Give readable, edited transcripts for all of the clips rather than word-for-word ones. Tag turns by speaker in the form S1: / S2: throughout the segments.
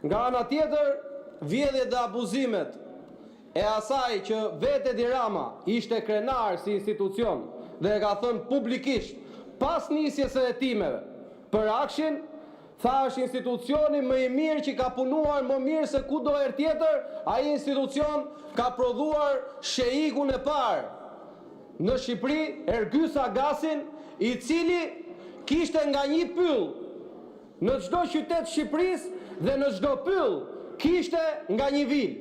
S1: Nga ana tjetër, vjedhjet dhe abuzimet e asaj që vetë Edi Rama ishte krenar si institucion dhe e ka thënë publikisht pas nisjes së hetimeve për Akshin, tha është institucioni më i mirë që ka punuar më mirë se kudo herë tjetër, ai institucion ka prodhuar sheikun e parë në Shqipëri, Ergys Agasin, i cili kishte nga një pyll në çdo qytet të Shqipërisë dhe në çdo pyll kishte nga një vil.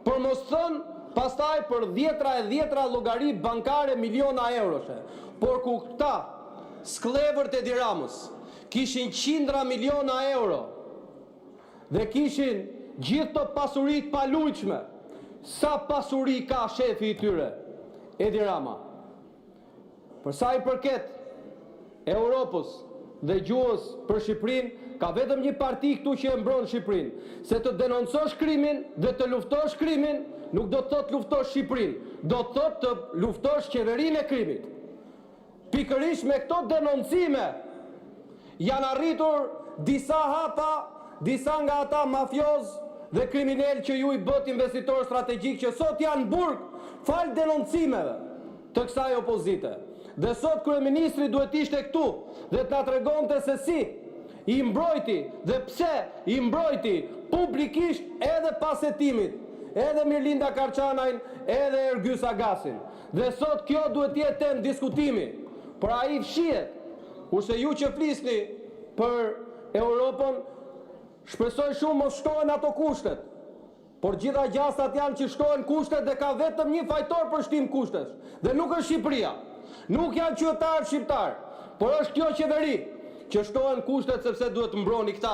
S1: Për mos thënë pastaj për dhjetra llogari bankare miliona euroshe. Por ku këta sklevërt e Edi Ramës kishin qindra miliona euro dhe kishin gjithë të pasurit palujqme, sa pasuri ka shefi i tyre, Edi Rama? Për sa i përket Europës dhe gjuhës për Shqipërinë, ka vetëm një parti këtu që e mbron Shqipërinë. Se të denoncosh krimin dhe të luftosh krimin, nuk do të thotë luftosh Shqipërinë, do të thotë të luftosh qeverinë e krimit. Pikërisht me këto denoncime janë arritur disa hapa, disa nga ata mafioz dhe kriminal që ju i bët investitor strategjik që sot janë burg fal denoncimeve të kësaj opozite. Dhe sot kryeministri duhet ishte këtu dhe të na tregonte se si i mbrojti dhe pse i mbrojti publikisht edhe pas hetimit, edhe Mirlinda Karçanajn, edhe Ergys Agasin. Dhe sot kjo duhet jetë temë diskutimi, por ai fshihet. Kurse ju që flisni për Europën, shpresoj shumë mos shtohen ato kushtet. Por gjitha gjasat janë që shtohen kushtet dhe ka vetëm një fajtor për shtim kushtesh. Dhe nuk është Shqipëria. Nuk janë qytetarë shqiptar, por është kjo qeveri që shtohen kushtet sepse duhet mbroni këta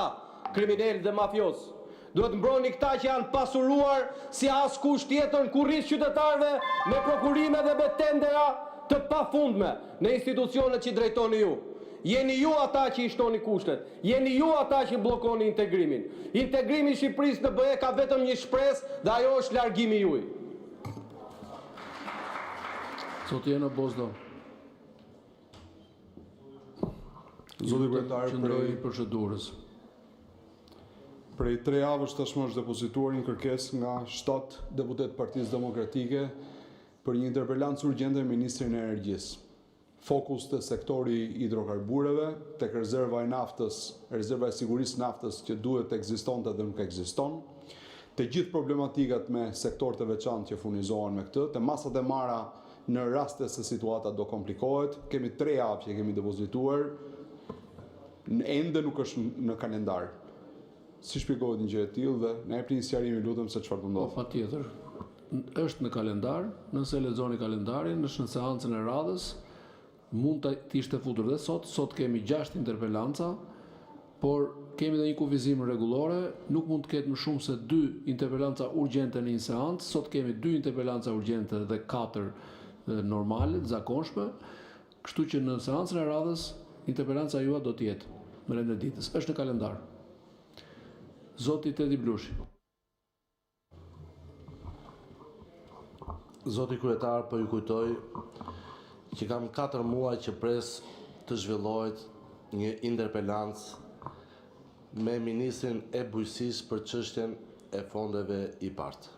S1: kriminalë dhe mafios. Duhet mbroni këta që janë pasuruar si askush tjetër në kurriz qytetarëve me prokurime dhe me tendera të pafundme në institucionet që drejtoni ju. Jeni ju ata që i shtoni kushtet, jeni ju ata që bllokoni integrimin. Integrimi i Shqipërisë në BE ka vetëm një shpresë dhe ajo është largimi juaj.
S2: Zoti Eno Bozdo.
S3: Zoti kryetar,
S2: qëndroi procedurës.
S3: Prej 3 javësh tashmë është depozituar një kërkesë nga 7 deputet Partisë Demokratike për një interpelancë urgjente ministrin e Energjisë. Fokus të sektori hidrokarbureve, tek rezerva e naftës, rezerva e sigurisë naftës që duhet të ekzistonte dhe nuk ekziston, të gjithë problematikat me sektor të veçantë që furnizohen me këtë, të masat e marra në raste se situata do komplikohet. Kemi 3 javë që kemi depozituar, ende nuk është në kalendar. Si shpjegohet një gjë e tillë dhe na jepni një sqarim, lutem, se çfarë do ndodh.
S2: Patjetër. Është në kalendar, nëse lexoni kalendarin, është në seancën e radhës, mund të ishte futur dhe sot kemi 6 interpelanca, por kemi dhe një kufizim rregullore, nuk mund të ketë më shumë se 2 interpelanca urgjente në një seancë, sot kemi 2 interpelanca urgjente dhe 4 normale, zakonshme, kështu që në seancën e radhës, interpelanca jua do të jetë në rend e ditës, është në kalendar. Zoti Tedi Blushi.
S4: Zoti kryetar, po ju kujtoj që kam 4 muaj që pres të zhvillohet një interpelancë me ministrin e bujqësisë për çështjen e fondeve IPART.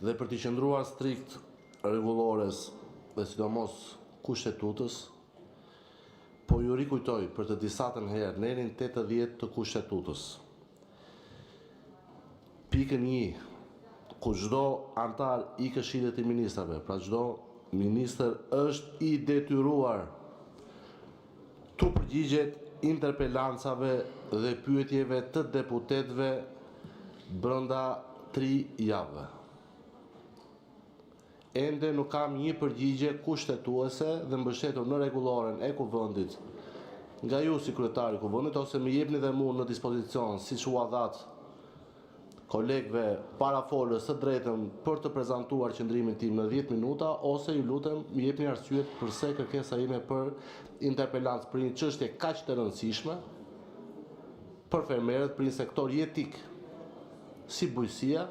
S4: Dhe për të qëndruar strikt rregullores dhe sidomos kushtetutës, po ju rikujtoj për të disatën herë në erin 80 të kushtetutës. Pikën 1, ku çdo antar i Këshillit të Ministrave, pra çdo ministër është i detyruar të përgjigjet interpelancave dhe pyetjeve të deputetëve brenda 3 javëve. Ende nuk kam një përgjigje kushtetuese dhe mbështetur në rregulloren e kuvendit nga ju si kryetari i kuvendit, ose më jepni dhe mua në dispozicion, siç u dhat kolegëve para folës së drejtën për të prezantuar qëndrimin tim në 10 minuta, ose ju lutem më jepni arsyet pse kërkesa ime për interpelancë për një çështje kaq të rëndësishme për fermerët, për një sektor jetik si bujqësia,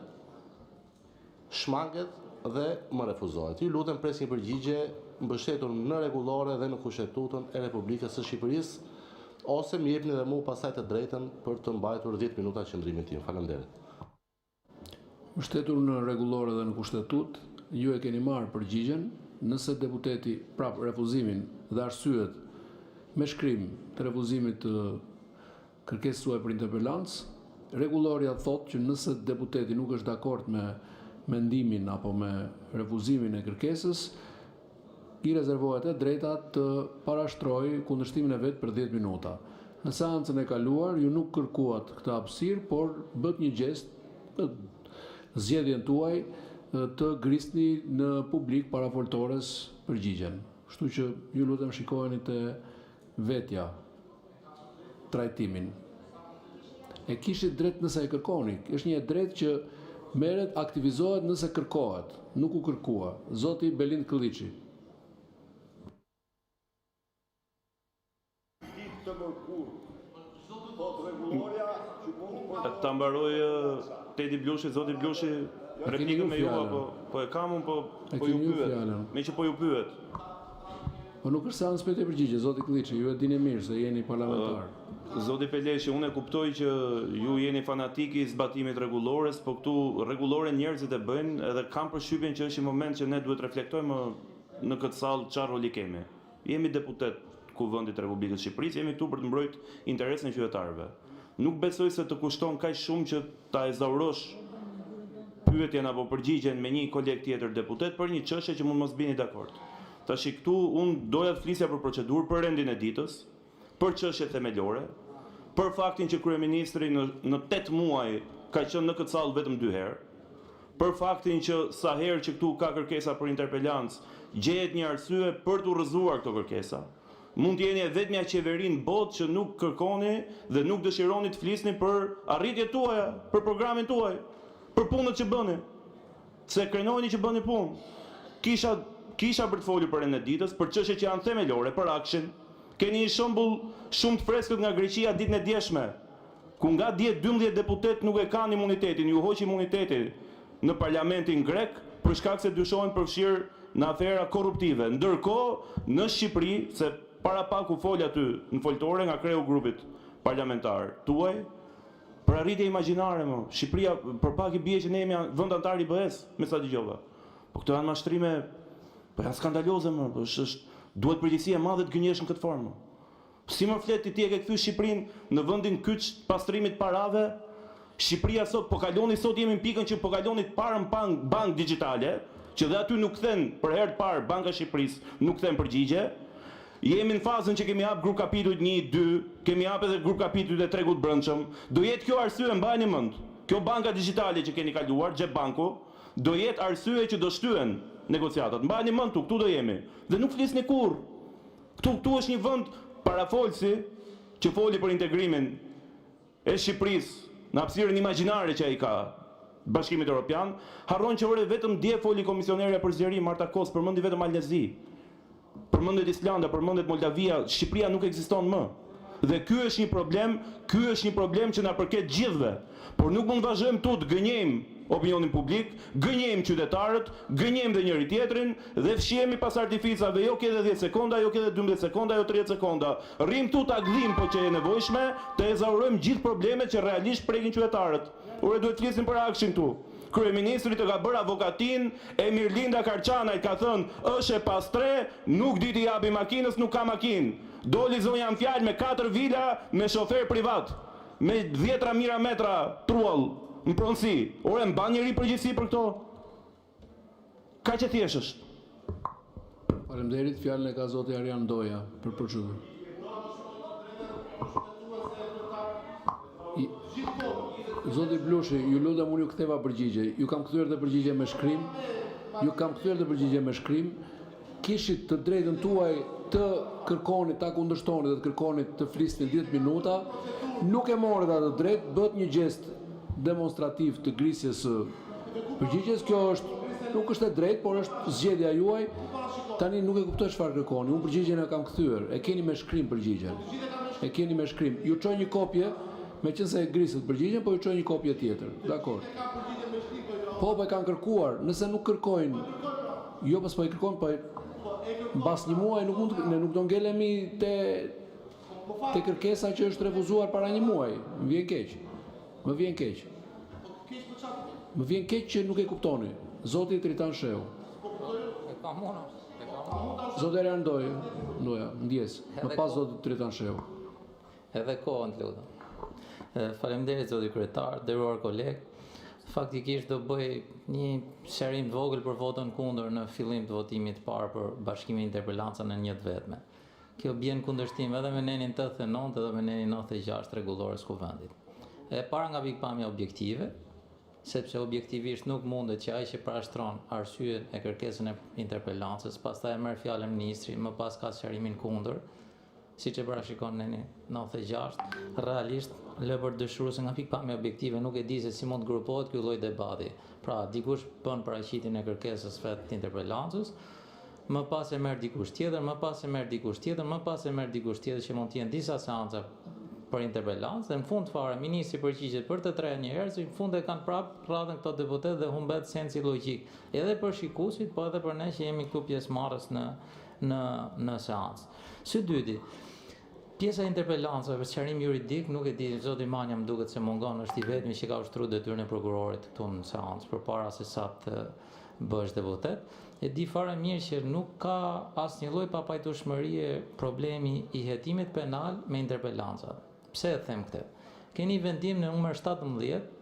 S4: shmanget dhe më refuzohet. Ju lutem presni përgjigje mbështetur në rregullore dhe në Kushtetutën e Republikës së Shqipërisë ose më jepni dhe mua pastaj të drejtën për të mbajtur 10 minuta qëndrimin tim. Faleminderit.
S2: Mbështetur në rregullore dhe në kushtetut, ju e keni marrë përgjigjen, nëse deputeti prap refuzimin dhe arsyet me shkrim të refuzimit të kërkesës suaj për interpelancë, rregulloria thotë që nëse deputeti nuk është dakord me mendimin apo me refuzimin e kërkesës, i rezervohet e drejta të parashtrojë kundërshtimin e vet për 10 minuta. Në seancën e kaluar ju nuk kërkuat këtë hapësirë, por bët një gjest në zgjedhjen tuaj të grisni në publik para foltores përgjigjen. Kështu që ju lutem shikojeni te vetja trajtimin. E kishit drejt nëse e kërkoni. Është një drejt që merret, aktivizohet nëse kërkohet, nuk u kërkua. Zoti Belind Këlliçi.
S5: Ta mbaroj Tedi Blushi, Zoti Blushi, replikën me ju po e kam unë po ju pyet. Me që po ju pyet.
S2: Po nuk është seancë për të përgjigje, Zoti Këlliçi, ju e dini mirë se jeni parlamentar.
S5: Zoti Peleshi, unë e kuptoj që ju jeni fanatik i zbatimit rregullores, po këtu rregullore njerëzit e bëjnë edhe kam përshtypjen që është i moment që ne duhet reflektojmë në këtë sallë çfarë roli kemi. Jemi deputet Kuvendit të Republikës Shqipërisë, jemi këtu për të mbrojtur interesin e qytetarëve. Nuk besoj se të kushton kaq shumë që ta ezaurosh pyetjen apo përgjigjen me një koleg tjetër deputet për një çështje që mund mos bini dakord. Tash këtu unë doja të flisja për procedurë, për rendin e ditës, për çështje themelore, për faktin që kryeministri në 8 muaj ka qenë në këtë sallë vetëm 2 herë, për faktin që sa herë që këtu ka kërkesa për interpelancë, gjehet një arsye për të rrëzuar këto kërkesa. Mund të jeni e vetmja qeverinë botë që nuk kërkoni dhe nuk dëshironi të flisni për arritjet tuaja, për programin tuaj, për punët që bëni. Se krenojni që bëni punë. Kisha për të folur për rendin e ditës, për çështje që janë themelore, për akshin. Keni një shembull shumë të freskët nga Greqia ditën e djeshme, ku nga 12 deputet nuk e kanë imunitetin, ju hoq imunitetin në parlamentin grek për shkak se dyshohen përfshirë në afera korruptive. Ndërkohë, në Shqipëri, se para pak u fol aty në foltore nga kreu grupit parlamentar tuaj, për arritje imagjinare më. Shqipëria për pak i bie që ne jemi vend antar i BE-s, me sa dëgjova. Po këto janë mashtrime, po janë skandaloze më, duhet përgjegjësi e madhe të gënjesh në këtë formë. Si më flet ti e ke kthy Shqipërinë në vendin kyç të pastrimit parave? Shqipëria sot po kaloni, sot jemi në pikën që po kaloni të parën bank digjitale, që dhe aty nuk kthen për herë të parë Banka e Shqipërisë nuk kthen përgjigje. Jemi në fazën që kemi hap grup kapitujt 1, 2, kemi hap edhe grup kapitujt e tregut brendshëm. Do jetë kjo arsye, mbajeni mend. Kjo banka digjitale që keni kaluar, Xhep Banku, do jetë arsye që do shtyhen negociatat. Mbajeni mend këtu do jemi. Dhe nuk flisni kurrë. Këtu është një vend parafolsi që foli për integrimin e Shqipërisë në hapësirën imagjinare që ai ka Bashkimit Evropian, harron që vetëm dje foli komisionerja për zgjerim Marta Kos, përmendi vetëm Alnezi. Përmendet Islanda, përmendet Moldavia, Shqipëria nuk ekziston më. Dhe ky është një problem që na përket gjithëve. Por nuk mund vazhdojmë tu të gënjejmë opinionin publik, gënjejmë qytetarët, gënjejmë dhe njëri tjetrin dhe fshihemi pas artificave, jo ke 10 sekonda, jo ke 12 sekonda, jo 30 sekonda. Rrim tu ta gdhim po që e nevojshme, të ezaurojmë gjithë problemet që realisht prekin qytetarët. Ore duhet flisim për akshin tu. Kryeministri të ka bërë avokatin e Mirlinda Karçanajt ka thënë është e pastre, nuk di t'i japi makinës, nuk ka makinë. Doli zonja në fjalë me 4 vila me shofer privat, me 10 mijëra metra truall në pronësi. Ore mban njëri përgjegjësi për këto? Kaq e thjeshtë është.
S2: Faleminderit, fjalën e ka zoti Arjan Doja për procedurë. Zoti Blushi, ju lutem, unë ju ktheva përgjigje. Ju kam kthyer dhe përgjigje me shkrim. Kishit të drejtën tuaj të kërkoni, ta kundërshtoni dhe të kërkoni të flisni 10 minuta. Nuk e morët atë drejt, bët një gest demonstrativ të grisjes së përgjigjes. Kjo nuk është e drejt, por është zgjedhja juaj. Tani nuk e kuptoj çfarë kërkoni. Unë përgjigjen e kam kthyer. E keni me shkrim përgjigjen. Ju çoj një kopje. Me qënë se e grisët përgjigjen, po ju çoj një kopje tjetër. Dakor. Po e kanë kërkuar, nëse nuk kërkojnë, jo pas po i kërkojnë, po mbas një muaj ne nuk do ngelemi te te kërkesa që është refuzuar para një muaji. Më vjen keq. Më vjen keq. Më vjen keq që nuk e kuptoni. Zoti Tritan Sheu. Zoti Erian Ndoja, ndjes. Më pas zoti Tritan Sheu.
S6: Edhe kohën të lutem. Faleminderit zoti kryetar, nderuar kolegë. Faktikisht do bëj një sqarim të vogël për votën kundër në fillim të votimit të parë për bashkimin e interpelancave në një të vetme. Kjo bën kundërshtim edhe me nenin 89 edhe me nenin 96 rregullores kuvendit. E para nga pikpamja objektive, sepse objektivisht nuk mundet që ai që parashtron arsyen e kërkesën e interpelancës, pastaj e merr fjalën ministri, më pas ka sqarimin kundër, siç e parashikon neni 96, realisht lë për dëshuruese nga pikpamja objektive nuk e di se si mund të grupohet ky lloj debati. Pra, dikush bën paraqitjen e kërkesës vet të interpelancës, më pas e merr dikush tjetër, më pas e merr dikush tjetër, më pas e merr dikush tjetër që mund të jenë disa seanca për interpelancë, dhe në fund fare ministri përgjigjet për të tre një herë, në fund e kanë prapë radhën këto deputet dhe humbet sensi logjik, edhe për shikuesit, po edhe për ne që jemi këtu pjesëmarrës në seancë. Së dyti, pjesa e interpelancave për sqarim juridik, nuk e di, zoti Manja më duket se mungon, është i vetmi që ka ushtruar detyrën e prokurorit këtu në seancë përpara se sa të bësh deputet. E di fare mirë që nuk ka asnjë lloj papajtueshmërie problemi i hetimit penal me interpelancat. Pse e them këtë? Keni vendim në numër 17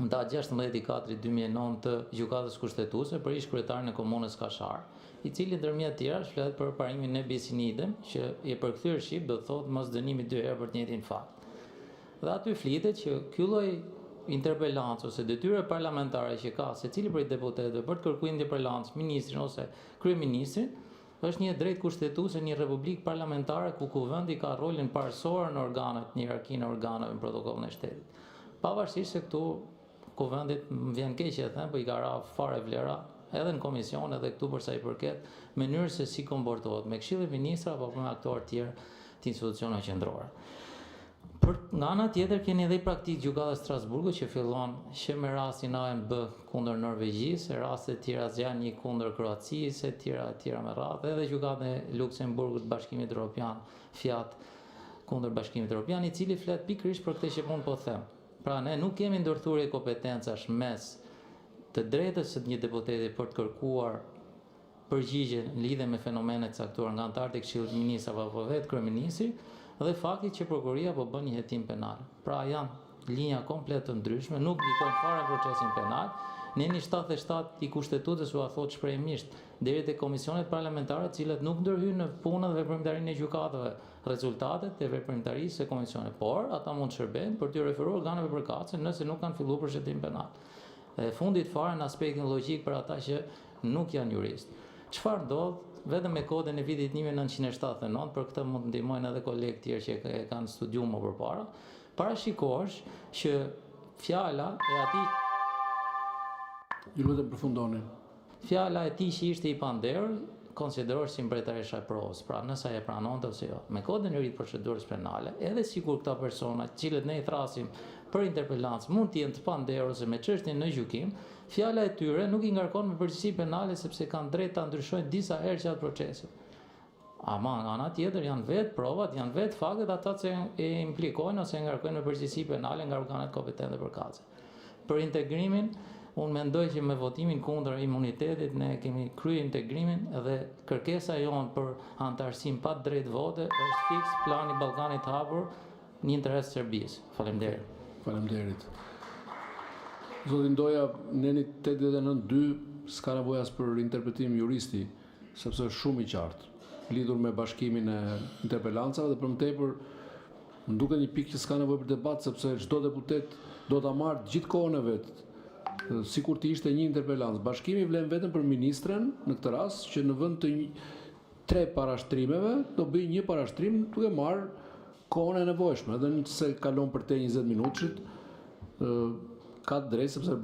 S6: nda 16/4/2009 të gjykatës kushtetuese për ish kryetarin e komunës Kashar, i cili ndërmjet tjera flet për parimin e Besinidem, që i përkthyer shqip do thotë mos dënimi 2 herë për të njëjtin fakt. Dhe aty flitet që ky lloj interpelancë ose detyre parlamentare që ka secili prej deputetëve për të kërkuar interpelancë ministrin ose kryeministrin, është një drejt kushtetuese në një republikë parlamentare ku kuvendi ka rolin parësor në organet, në hierarkinë e organeve në protokollin e shtetit. Pavarësisht se këtu kuvendit më vjen keq e them, po i ka ra fare vlera edhe në komision edhe këtu për sa i përket mënyrës se si komportohet me Këshillin e Ministrave apo me aktorë tjerë të institucioneve qendrore. Nga ana tjetër keni edhe praktikë gjykata e Strasburgut që fillon që me rastin ANB kundër Norvegjisë, raste të tjera Zjani kundër Kroacisë, tjera me radhë, edhe gjykata e Luksemburgut, Bashkimit Evropian, Fiat kundër Bashkimit Evropian, i cili flet pikërisht për këtë që unë po them. Pra ne nuk kemi ndërthurje kompetencash mes të drejtës së një deputeti për të kërkuar përgjigje në lidhje me fenomenet caktuar nga anëtarët e Këshillit të Ministrave apo vetë kryeministri, dhe fakti që prokuroria po bën një hetim penal. Pra janë linja komplet të ndryshme, nuk ndikojnë fare në procesin penal. Neni 77 i kushtetutës u thot shprehimisht deri te komisionet parlamentare, të cilat nuk ndërhyjnë në punën dhe veprimtarinë e gjykatave, rezultatet e veprimtarisë së komisionit, por ata mund të shërbejnë për të referuar organeve përkatëse nëse nuk kanë filluar procedimin penal. E fundit fare në aspektin logjik për ata që nuk janë juristë. Çfarë ndodh? Vetëm me kodin e vitit 1979, për këtë mund të ndihmojnë edhe kolegë tjerë që e kanë studiuar më përpara, parashikosh që fjala e atij
S2: Ju lutem përfundoni.
S6: Fjala e tij që ishte i panderë konsiderohet si mbretëresha e provës, pra nëse ai e pranonte ose jo. Me kodin e ri të procedurës penale, edhe sikur këta persona, të cilët ne i thrasim për interpelancë, mund të jenë të panderë ose me çështjen në gjykim, fjala e tyre nuk i ngarkon me përgjegjësi penale sepse kanë drejt ta ndryshojnë disa herë gjatë procesit. Ama nga ana tjetër janë vetë provat, janë vetë faktet ata që e implikojnë ose ngarkojnë me përgjegjësi penale nga organet kompetente përkatëse. Për integrimin, unë mendoj që me votimin kundër imunitetit ne kemi kryer integrimin dhe kërkesa jonë për antarësim pa drejt vote është fiks plani Ballkanit të hapur në interes të Serbisë. Faleminderit.
S2: Faleminderit. Zoti Ndoja, neni 89.2 s'ka nevojë as për interpretim juristi, sepse është shumë i qartë, lidhur me bashkimin e interpelancave dhe për më tepër më duket një pikë që s'ka nevojë për debat, sepse çdo deputet do ta marrë gjithë kohën e vet, sikur të ishte një interpelancë. Bashkimi vlen vetëm për ministren në këtë rast që në vend të 3 parashtrimeve do bëj një parashtrim duke marrë kohën e nevojshme, edhe nëse kalon për te 20 minutëshit, ka drejt sepse